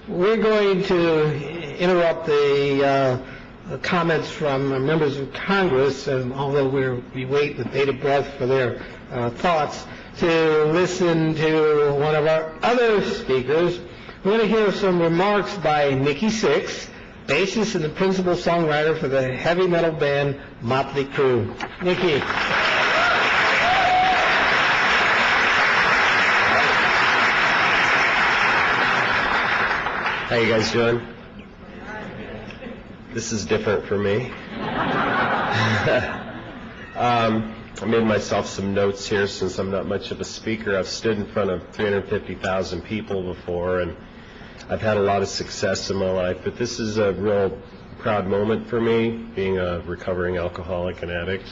We're going to interrupt the comments from members of Congress, and although we wait with bated breath for their thoughts, to listen to one of our other speakers. We're going to hear some remarks by Nicky Sixx, bassist and the principal songwriter for the heavy metal band Motley Crue. Nicky. How you guys doing? This is different for me. I made myself some notes here since I'm not much of a speaker. I've stood in front of 350,000 people before, and I've had a lot of success in my life, but this is a real proud moment for me, being a recovering alcoholic and addict.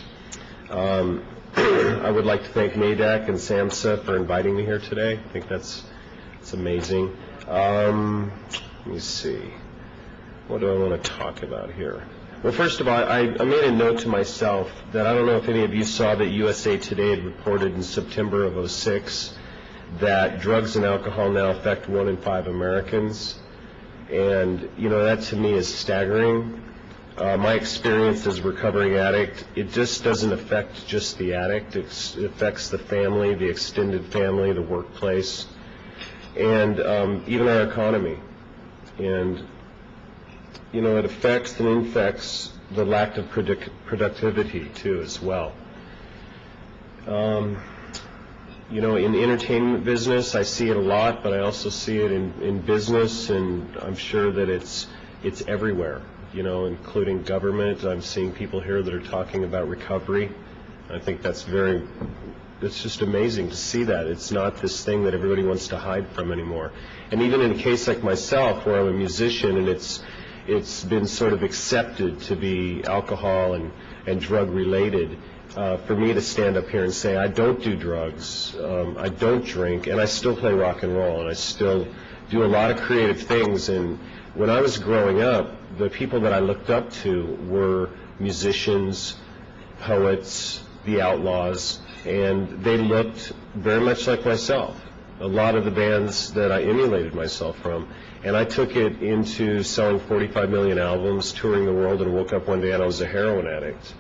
I would like to thank NADAC and SAMHSA for inviting me here today. I think it's amazing. Let me see. What do I want to talk about here? Well, first of all, I made a note to myself that I don't know if any of you saw that USA Today had reported in September of '06 that drugs and alcohol now affect 1 in 5 Americans. And, you know, that to me is staggering. My experience as a recovering addict, it just doesn't affect just the addict. It affects the family, the extended family, the workplace, and even our economy. And, you know, it affects and infects the lack of productivity, too, as well. You know, in the entertainment business, I see it a lot, but I also see it in business, and I'm sure that it's everywhere, you know, including government. I'm seeing people here that are talking about recovery. I think that's it's just amazing to see that. It's not this thing that everybody wants to hide from anymore. And even in a case like myself, where I'm a musician, and it's been sort of accepted to be alcohol and drug related, for me to stand up here and say I don't do drugs, I don't drink, and I still play rock and roll, and I still do a lot of creative things. And when I was growing up, the people that I looked up to were musicians, poets, the Outlaws, and they looked very much like myself. A lot of the bands that I emulated myself from, and I took it into selling 45 million albums, touring the world, and woke up one day and I was a heroin addict.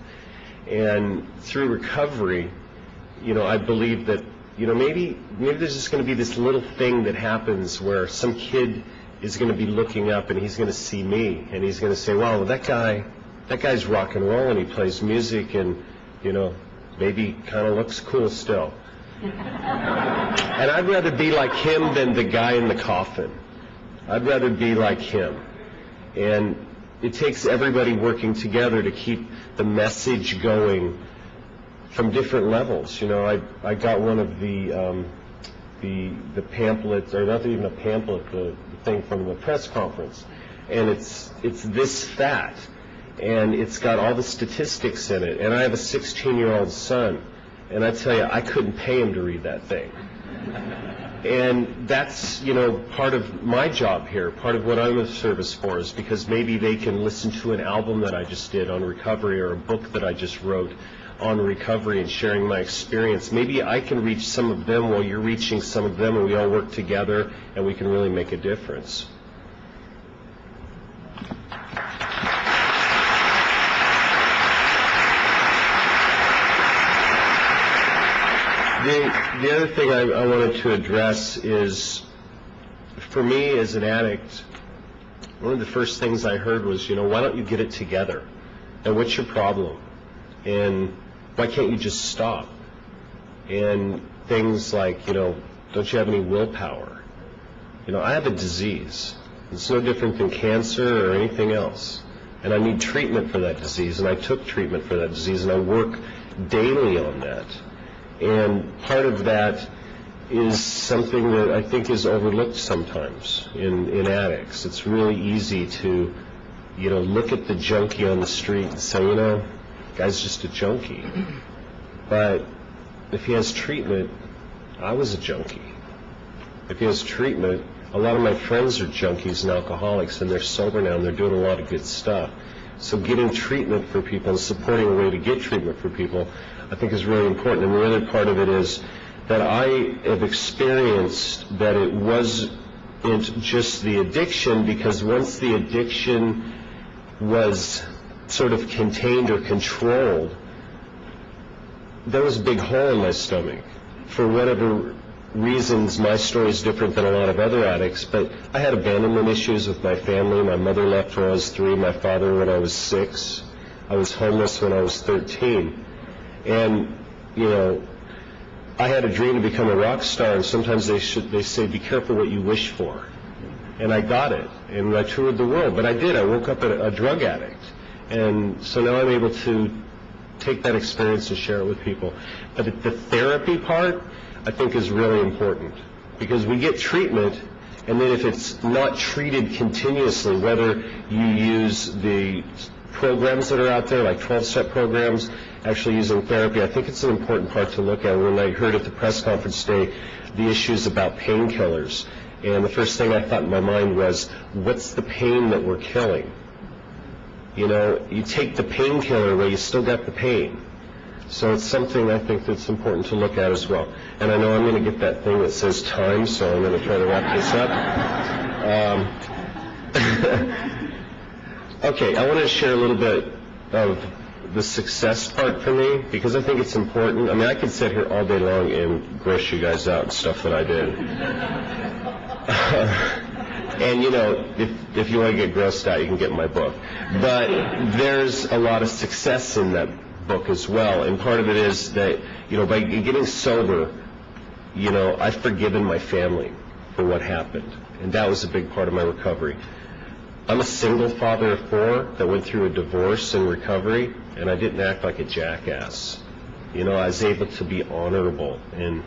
And through recovery, you know, I believe that, you know, maybe there's just going to be this little thing that happens where some kid is going to be looking up and he's going to see me and he's going to say, wow, that guy's rock and roll and he plays music and, you know, maybe kind of looks cool still. And I'd rather be like him than the guy in the coffin. I'd rather be like him. And it takes everybody working together to keep the message going from different levels. You know, I got one of the pamphlets, or not even a pamphlet, the thing from the press conference, and it's this fat, and it's got all the statistics in it. And I have a 16-year-old son, and I tell you, I couldn't pay him to read that thing. And that's, you know, part of my job here, part of what I'm of service for, is because maybe they can listen to an album that I just did on recovery, or a book that I just wrote on recovery and sharing my experience. Maybe I can reach some of them while you're reaching some of them, and we all work together and we can really make a difference. The other thing I wanted to address is, for me as an addict, one of the first things I heard was, you know, why don't you get it together? And what's your problem? And why can't you just stop? And things like, you know, don't you have any willpower? You know, I have a disease. It's no different than cancer or anything else. And I need treatment for that disease, and I took treatment for that disease, and I work daily on that. And part of that is something that I think is overlooked sometimes in addicts. It's really easy to, you know, look at the junkie on the street and say, you know, guy's just a junkie. But if he has treatment, I was a junkie. If he has treatment, a lot of my friends are junkies and alcoholics, and they're sober now, and they're doing a lot of good stuff. So getting treatment for people and supporting a way to get treatment for people, I think, is really important. And the other part of it is that I have experienced that it was just the addiction, because once the addiction was sort of contained or controlled, there was a big hole in my stomach. For whatever reasons, my story is different than a lot of other addicts, but I had abandonment issues with my family. My mother left when I was 3, my father when I was 6. I was homeless when I was 13. And, you know, I had a dream to become a rock star, and sometimes they say, be careful what you wish for. And I got it, and I toured the world. But I did. I woke up a drug addict. And so now I'm able to take that experience and share it with people. But the therapy part, I think, is really important, because we get treatment, and then if it's not treated continuously, whether you use the programs that are out there, like 12-step programs, actually using therapy, I think it's an important part to look at. When I heard at the press conference today the issues about painkillers, and the first thing I thought in my mind was, what's the pain that we're killing? You know, you take the painkiller away, you still got the pain. So it's something I think that's important to look at as well. And I know I'm going to get that thing that says time, so I'm going to try to wrap this up. Okay, I want to share a little bit of the success part for me, because I think it's important. I mean, I could sit here all day long and gross you guys out and stuff that I did. And, you know, if you want to get grossed out, you can get my book. But there's a lot of success in that book as well. And part of it is that, you know, by getting sober, you know, I've forgiven my family for what happened. And that was a big part of my recovery. I'm a single father of 4 that went through a divorce in recovery, and I didn't act like a jackass. You know, I was able to be honorable and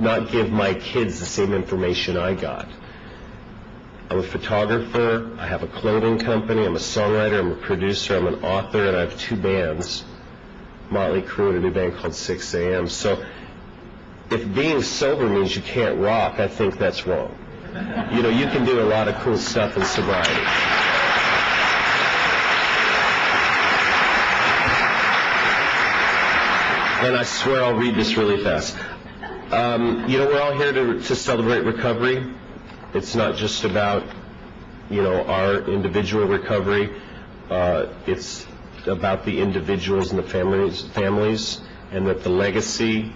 not give my kids the same information I got. I'm a photographer, I have a clothing company, I'm a songwriter, I'm a producer, I'm an author, and I have 2 bands, Motley Crue and a new band called 6 AM. So if being sober means you can't rock, I think that's wrong. You know, you can do a lot of cool stuff in sobriety. And I swear I'll read this really fast. You know, we're all here to celebrate recovery. It's not just about, you know, our individual recovery. It's about the individuals and the families, and that the legacy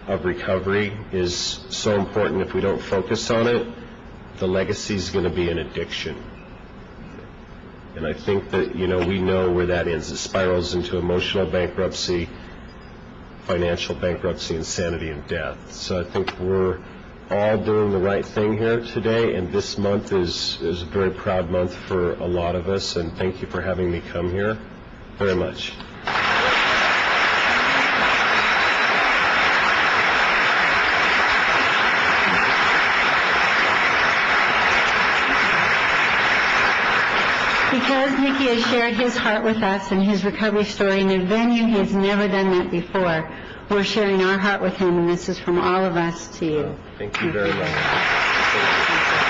of recovery is so important. If we don't focus on it, the legacy is going to be an addiction. And I think that, you know, we know where that ends. It spirals into emotional bankruptcy, financial bankruptcy, insanity, and death. So I think we're all doing the right thing here today, and this month is a very proud month for a lot of us, and thank you for having me come here very much. Because Nicky has shared his heart with us and his recovery story in a venue he has never done that before, we're sharing our heart with him, and this is from all of us to you. Thank you very much. Thank you.